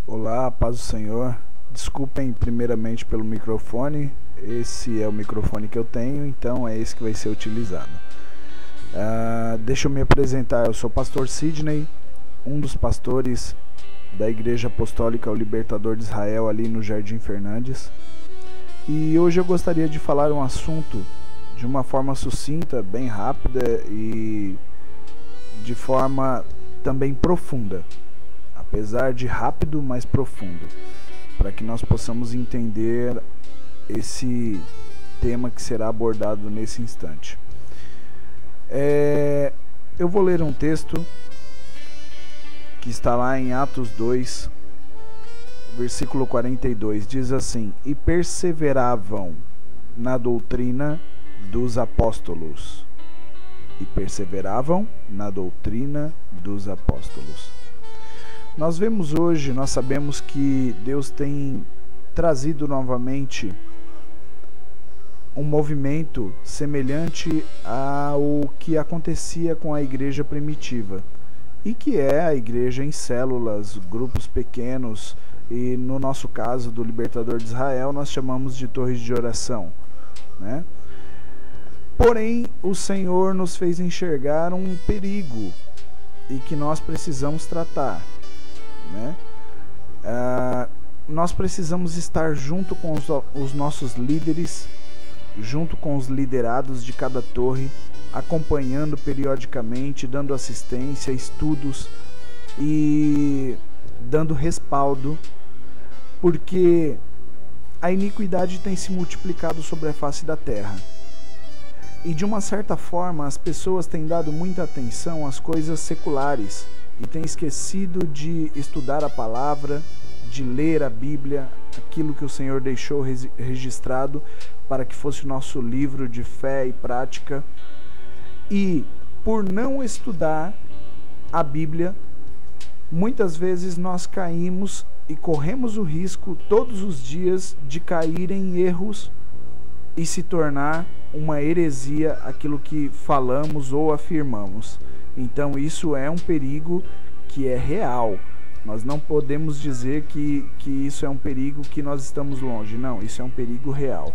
Olá, paz do Senhor. Desculpem primeiramente pelo microfone. Esse é o microfone que eu tenho, então é esse que vai ser utilizado. Deixa eu me apresentar. Eu sou o pastor Sidney, um dos pastores da Igreja Apostólica O Libertador de Israel ali no Jardim Fernandes. E hoje eu gostaria de falar um assunto de uma forma sucinta, bem rápida e de forma também profunda. Apesar de rápido, mas profundo, para que nós possamos entender esse tema que será abordado nesse instante. Eu vou ler um texto que está lá em Atos 2, versículo 42, diz assim: E perseveravam na doutrina dos apóstolos. E perseveravam na doutrina dos apóstolos. Nós vemos hoje, nós sabemos que Deus tem trazido novamente um movimento semelhante ao que acontecia com a igreja primitiva, e que é a igreja em células, grupos pequenos, e no nosso caso do Libertador de Israel nós chamamos de torres de oração, né? Porém, o Senhor nos fez enxergar um perigo e que nós precisamos tratar, né? Nós precisamos estar junto com os nossos líderes, junto com os liderados de cada torre, acompanhando periodicamente, dando assistência, estudos e dando respaldo, porque a iniquidade tem se multiplicado sobre a face da terra. E de uma certa forma as pessoas têm dado muita atenção às coisas seculares e têm esquecido de estudar a palavra, de ler a Bíblia, aquilo que o Senhor deixou registrado para que fosse o nosso livro de fé e prática. E por não estudar a Bíblia, muitas vezes nós caímos e corremos o risco todos os dias de cair em erros e se tornar uma heresia aquilo que falamos ou afirmamos. Então isso é um perigo que é real. Nós não podemos dizer que isso é um perigo que nós estamos longe. Não, isso é um perigo real.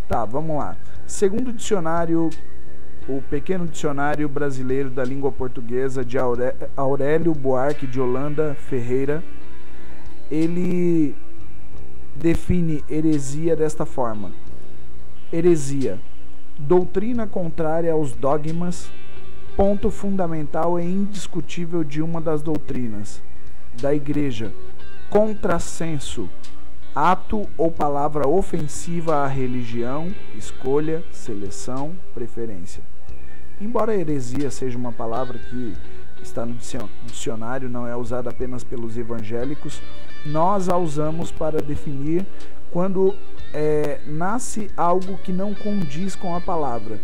Tá, vamos lá. Segundo o dicionário, o pequeno dicionário brasileiro da língua portuguesa de Aurélio Buarque de Holanda Ferreira, ele define heresia desta forma: heresia, doutrina contrária aos dogmas, ponto fundamental e indiscutível de uma das doutrinas da igreja, contrassenso, ato ou palavra ofensiva à religião, escolha, seleção, preferência. Embora heresia seja uma palavra que está no dicionário, não é usada apenas pelos evangélicos, nós a usamos para definir quando nasce algo que não condiz com a palavra,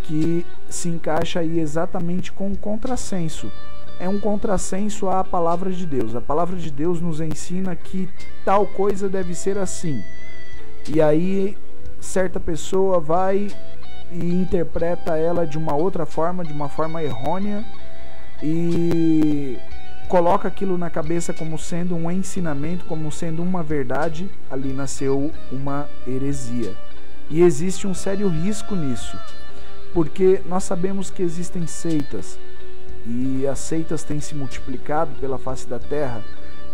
que se encaixa aí exatamente com um contrassenso. É um contrassenso à palavra de Deus. A palavra de Deus nos ensina que tal coisa deve ser assim. E aí certa pessoa vai e interpreta ela de uma outra forma, de uma forma errônea, e coloca aquilo na cabeça como sendo um ensinamento, como sendo uma verdade. Ali nasceu uma heresia. E existe um sério risco nisso, porque nós sabemos que existem seitas, e as seitas têm se multiplicado pela face da terra,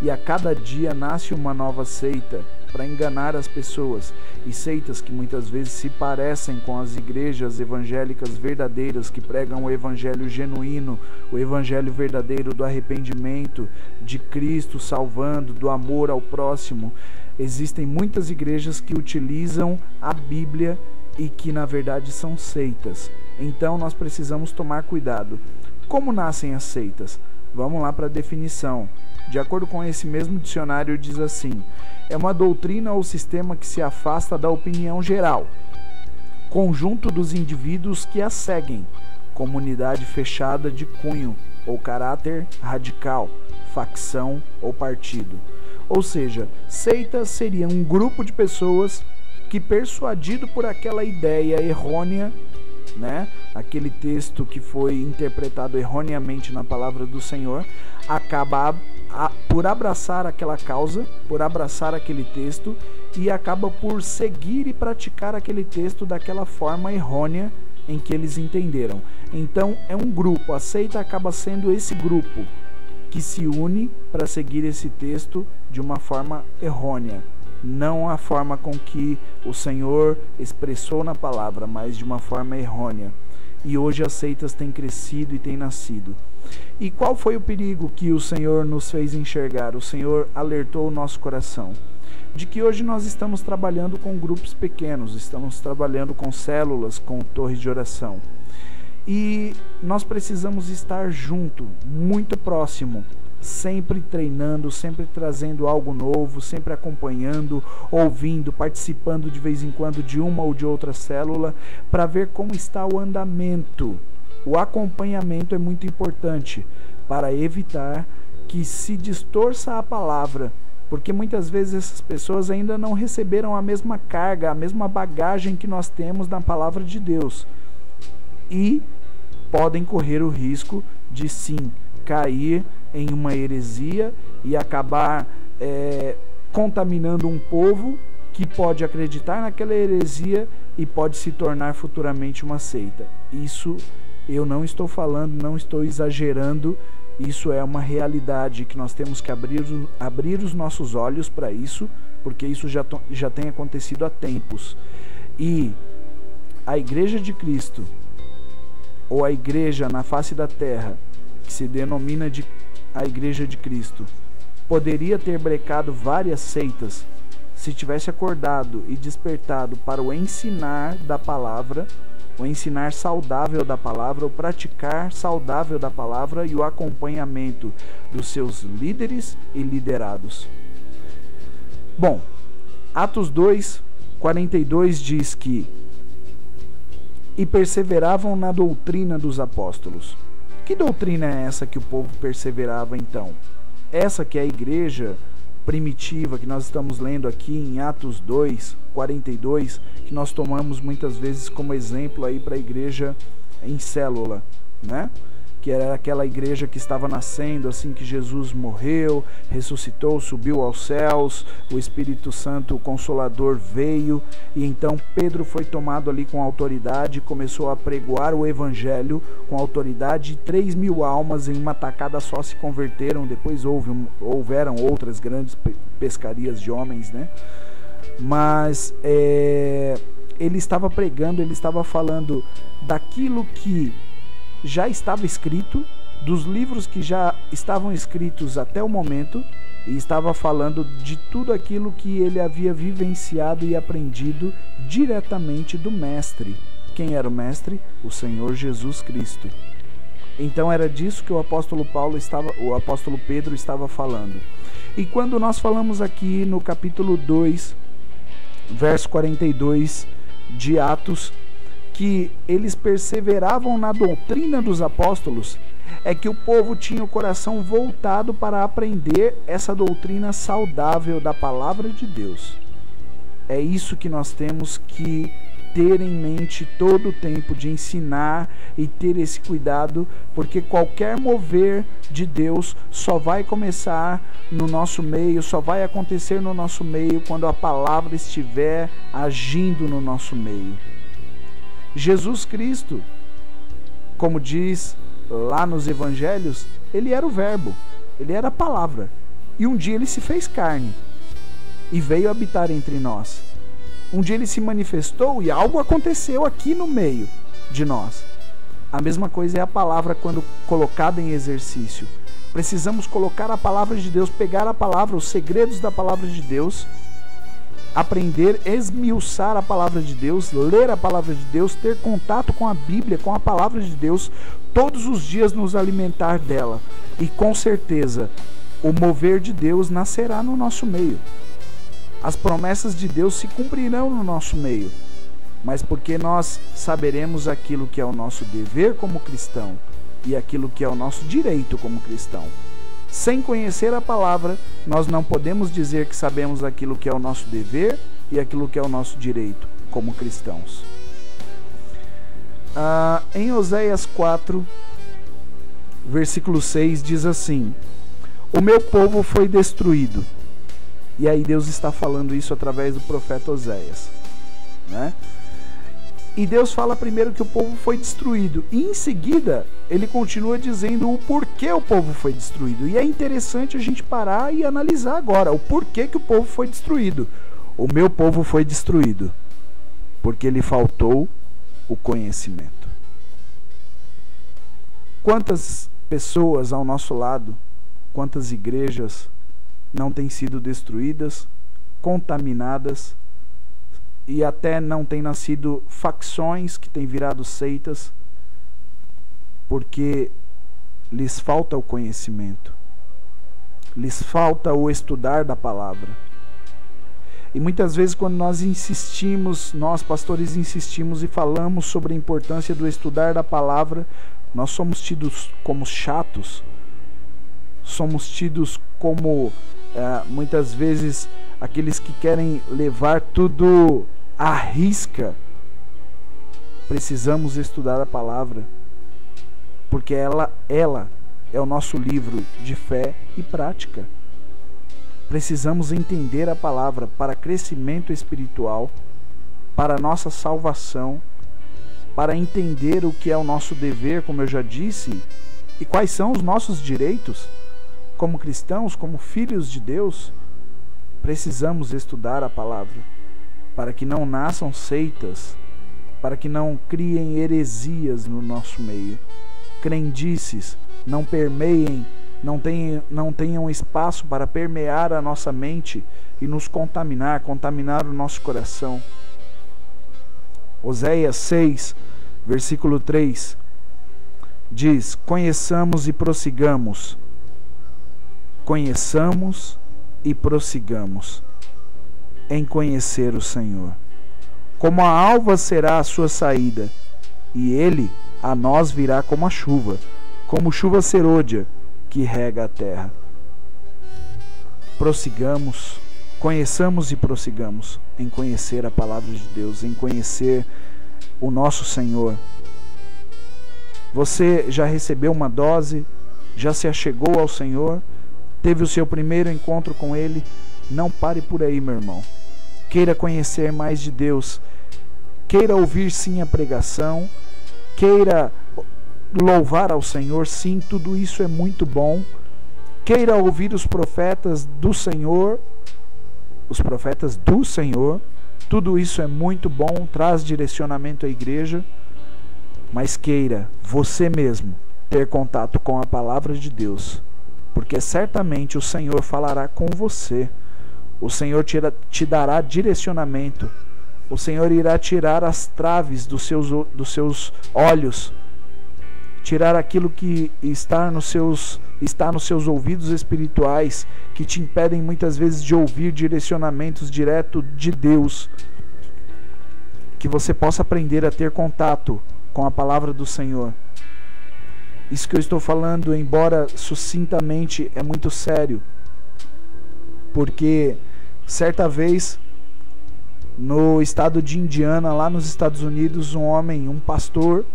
e a cada dia nasce uma nova seita para enganar as pessoas, e seitas que muitas vezes se parecem com as igrejas evangélicas verdadeiras que pregam o evangelho genuíno, o evangelho verdadeiro do arrependimento, de Cristo salvando, do amor ao próximo. Existem muitas igrejas que utilizam a Bíblia e que na verdade são seitas. Então nós precisamos tomar cuidado. Como nascem as seitas? Vamos lá para a definição. De acordo com esse mesmo dicionário, diz assim: é uma doutrina ou sistema que se afasta da opinião geral, conjunto dos indivíduos que a seguem, comunidade fechada de cunho ou caráter radical, facção ou partido. Ou seja, seita seria um grupo de pessoas que, persuadido por aquela ideia errônea, né, aquele texto que foi interpretado erroneamente na palavra do Senhor, acaba por abraçar aquela causa, por abraçar aquele texto, e acaba por seguir e praticar aquele texto daquela forma errônea em que eles entenderam. Então é um grupo, a seita acaba sendo esse grupo que se une para seguir esse texto de uma forma errônea, não a forma com que o Senhor expressou na palavra, mas de uma forma errônea. E hoje as seitas têm crescido e têm nascido. E qual foi o perigo que o Senhor nos fez enxergar? O Senhor alertou o nosso coração de que hoje nós estamos trabalhando com grupos pequenos, estamos trabalhando com células, com torres de oração. E nós precisamos estar junto, muito próximo, sempre treinando, sempre trazendo algo novo, sempre acompanhando, ouvindo, participando de vez em quando de uma ou de outra célula, para ver como está o andamento. O acompanhamento é muito importante para evitar que se distorça a palavra, porque muitas vezes essas pessoas ainda não receberam a mesma carga, a mesma bagagem que nós temos na palavra de Deus. E podem correr o risco de sim cair em uma heresia e acabar contaminando um povo que pode acreditar naquela heresia e pode se tornar futuramente uma seita. Isso eu não estou falando, não estou exagerando, isso é uma realidade que nós temos que abrir os nossos olhos para isso, porque isso já tem acontecido há tempos. E a Igreja de Cristo, ou a igreja na face da terra, que se denomina a Igreja de Cristo, poderia ter brecado várias seitas se tivesse acordado e despertado para o ensinar da palavra, o ensinar saudável da palavra, o praticar saudável da palavra e o acompanhamento dos seus líderes e liderados. Bom, Atos 2, 42 diz que e perseveravam na doutrina dos apóstolos. Que doutrina é essa que o povo perseverava então? Essa que é a igreja primitiva que nós estamos lendo aqui em Atos 2, 42, que nós tomamos muitas vezes como exemplo aí para a igreja em célula, né? Que era aquela igreja que estava nascendo assim que Jesus morreu, ressuscitou, subiu aos céus, o Espírito Santo, o Consolador, veio, e então Pedro foi tomado ali com autoridade, começou a pregoar o Evangelho com autoridade, 3.000 almas em uma tacada só se converteram, depois houveram outras grandes pescarias de homens, né? Mas ele estava pregando, ele estava falando daquilo que já estava escrito, dos livros que já estavam escritos até o momento, e estava falando de tudo aquilo que ele havia vivenciado e aprendido diretamente do Mestre. Quem era o Mestre? O Senhor Jesus Cristo. Então era disso que o apóstolo Pedro estava falando. E quando nós falamos aqui no capítulo 2, verso 42 de Atos, que eles perseveravam na doutrina dos apóstolos, é que o povo tinha o coração voltado para aprender essa doutrina saudável da palavra de Deus. É isso que nós temos que ter em mente todo o tempo, de ensinar e ter esse cuidado, porque qualquer mover de Deus só vai começar no nosso meio, só vai acontecer no nosso meio quando a palavra estiver agindo no nosso meio. Jesus Cristo, como diz lá nos evangelhos, ele era o verbo, ele era a palavra, e um dia ele se fez carne e veio habitar entre nós. Um dia ele se manifestou e algo aconteceu aqui no meio de nós. A mesma coisa é a palavra quando colocada em exercício. Precisamos colocar a palavra de Deus, pegar a palavra, os segredos da palavra de Deus, aprender, esmiuçar a palavra de Deus, ler a palavra de Deus, ter contato com a Bíblia, com a palavra de Deus, todos os dias nos alimentar dela. E com certeza, o mover de Deus nascerá no nosso meio. As promessas de Deus se cumprirão no nosso meio, mas porque nós saberemos aquilo que é o nosso dever como cristão e aquilo que é o nosso direito como cristão. Sem conhecer a palavra, nós não podemos dizer que sabemos aquilo que é o nosso dever e aquilo que é o nosso direito como cristãos. Em Oséias 4, versículo 6, diz assim: o meu povo foi destruído. E aí Deus está falando isso através do profeta Oséias, né? E Deus fala primeiro que o povo foi destruído. E em seguida, ele continua dizendo o porquê o povo foi destruído. E é interessante a gente parar e analisar agora o porquê que o povo foi destruído. O meu povo foi destruído porque lhe faltou o conhecimento. Quantas pessoas ao nosso lado, quantas igrejas não têm sido destruídas, contaminadas, e até não têm nascido facções que têm virado seitas, porque lhes falta o conhecimento, lhes falta o estudar da palavra. E muitas vezes quando nós insistimos, nós pastores insistimos e falamos sobre a importância do estudar da palavra, nós somos tidos como chatos, somos tidos como muitas vezes aqueles que querem levar tudo à risca. Precisamos estudar a palavra, porque ela é o nosso livro de fé e prática. Precisamos entender a palavra para crescimento espiritual, para nossa salvação, para entender o que é o nosso dever, como eu já disse, e quais são os nossos direitos como cristãos, como filhos de Deus. Precisamos estudar a palavra para que não nasçam seitas, para que não criem heresias no nosso meio, crendices não permeiem, não tenham espaço para permear a nossa mente e nos contaminar o nosso coração. Oséias 6, versículo 3 diz: conheçamos e prossigamos. Conheçamos e prossigamos em conhecer o Senhor. Como a alva será a sua saída, e ele a nós virá como a chuva, como chuva serôdia que rega a terra. Prossigamos, conheçamos e prossigamos em conhecer a palavra de Deus, em conhecer o nosso Senhor. Você já recebeu uma dose? Já se achegou ao Senhor? Teve o seu primeiro encontro com Ele? Não pare por aí, meu irmão. Queira conhecer mais de Deus. Queira ouvir sim a pregação. Queira louvar ao Senhor, sim, tudo isso é muito bom. Queira ouvir os profetas do Senhor. Os profetas do Senhor. Tudo isso é muito bom, traz direcionamento à igreja. Mas queira você mesmo ter contato com a palavra de Deus, porque certamente o Senhor falará com você. O Senhor te dará direcionamento. O Senhor irá tirar as traves dos seus olhos, tirar aquilo que está nos seus ouvidos espirituais, que te impedem muitas vezes de ouvir direcionamentos direto de Deus. Que você possa aprender a ter contato com a palavra do Senhor. Isso que eu estou falando, embora sucintamente, é muito sério, porque certa vez no estado de Indiana, lá nos Estados Unidos, um pastor,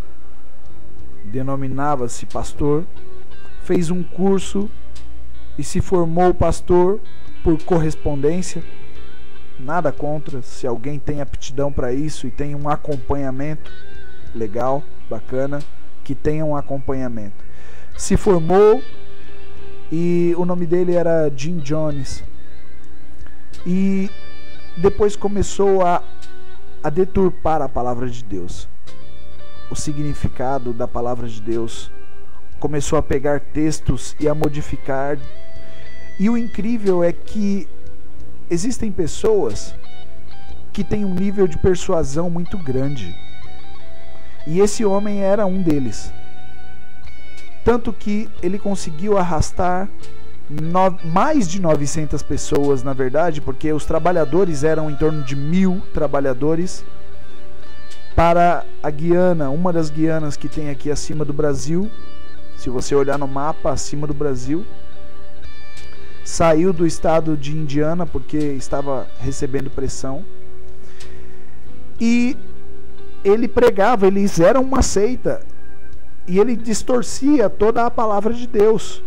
denominava-se pastor, fez um curso e se formou pastor por correspondência. Nada contra, se alguém tem aptidão para isso e tem um acompanhamento legal, bacana, que tenha um acompanhamento. Se formou e o nome dele era Jim Jones. E depois começou a deturpar a palavra de Deus, o significado da palavra de Deus. Começou a pegar textos e a modificar. E o incrível é que existem pessoas que têm um nível de persuasão muito grande. E esse homem era um deles. Tanto que ele conseguiu arrastar mais de 900 pessoas, na verdade, porque os trabalhadores eram em torno de 1000 trabalhadores, para a Guiana, uma das Guianas que tem aqui acima do Brasil. Se você olhar no mapa, acima do Brasil. Saiu do estado de Indiana porque estava recebendo pressão. E ele pregava, eles eram uma seita, e ele distorcia toda a palavra de Deus.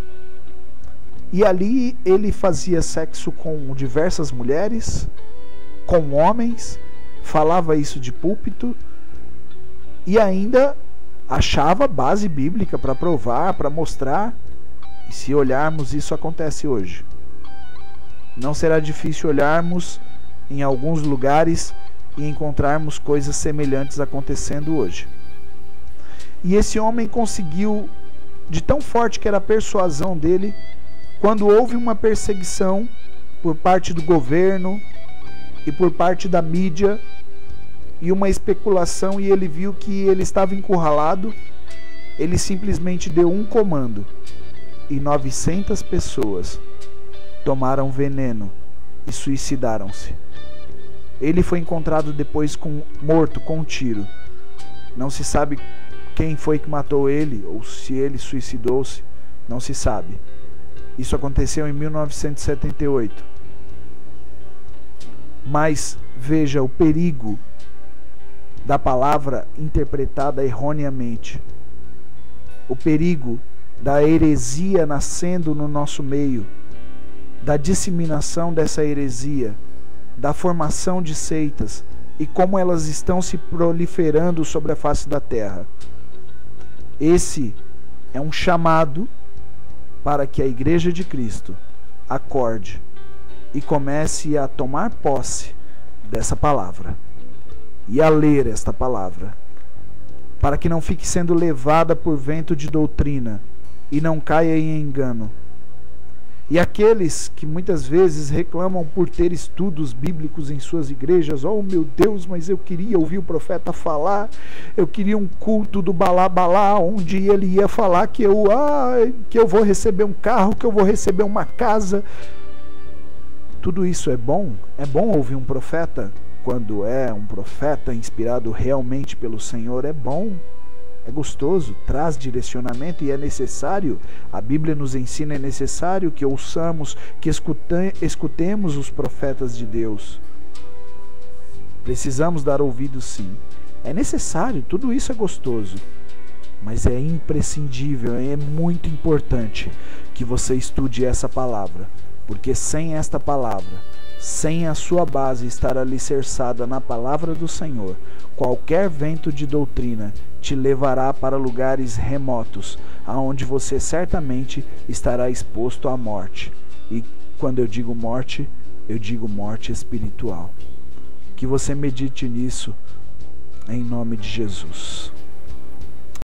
E ali ele fazia sexo com diversas mulheres, com homens, falava isso de púlpito e ainda achava base bíblica para provar, para mostrar. E se olharmos, isso acontece hoje. Não será difícil olharmos em alguns lugares e encontrarmos coisas semelhantes acontecendo hoje. E esse homem conseguiu, de tão forte que era a persuasão dele, quando houve uma perseguição por parte do governo e por parte da mídia e uma especulação, e ele viu que ele estava encurralado, ele simplesmente deu um comando e 900 pessoas tomaram veneno e suicidaram-se. Ele foi encontrado depois morto com um tiro. Não se sabe quem foi que matou ele ou se ele suicidou-se, não se sabe. Isso aconteceu em 1978. Mas veja o perigo da palavra interpretada erroneamente. O perigo da heresia nascendo no nosso meio, da disseminação dessa heresia, da formação de seitas e como elas estão se proliferando sobre a face da terra. Esse é um chamado para que a Igreja de Cristo acorde e comece a tomar posse dessa palavra e a ler esta palavra, para que não fique sendo levada por vento de doutrina e não caia em engano. E aqueles que muitas vezes reclamam por ter estudos bíblicos em suas igrejas: oh meu Deus, mas eu queria ouvir o profeta falar, eu queria um culto do balá, onde ele ia falar que eu vou receber um carro, que eu vou receber uma casa. Tudo isso é bom ouvir um profeta, quando é um profeta inspirado realmente pelo Senhor, é bom. É gostoso, traz direcionamento e é necessário. A Bíblia nos ensina, é necessário que ouçamos, que escutemos os profetas de Deus. Precisamos dar ouvidos, sim. É necessário, tudo isso é gostoso. Mas é imprescindível, é muito importante que você estude essa palavra. Porque sem esta palavra, sem a sua base estar alicerçada na palavra do Senhor, qualquer vento de doutrina te levará para lugares remotos, aonde você certamente estará exposto à morte. E quando eu digo morte espiritual. Que você medite nisso, em nome de Jesus.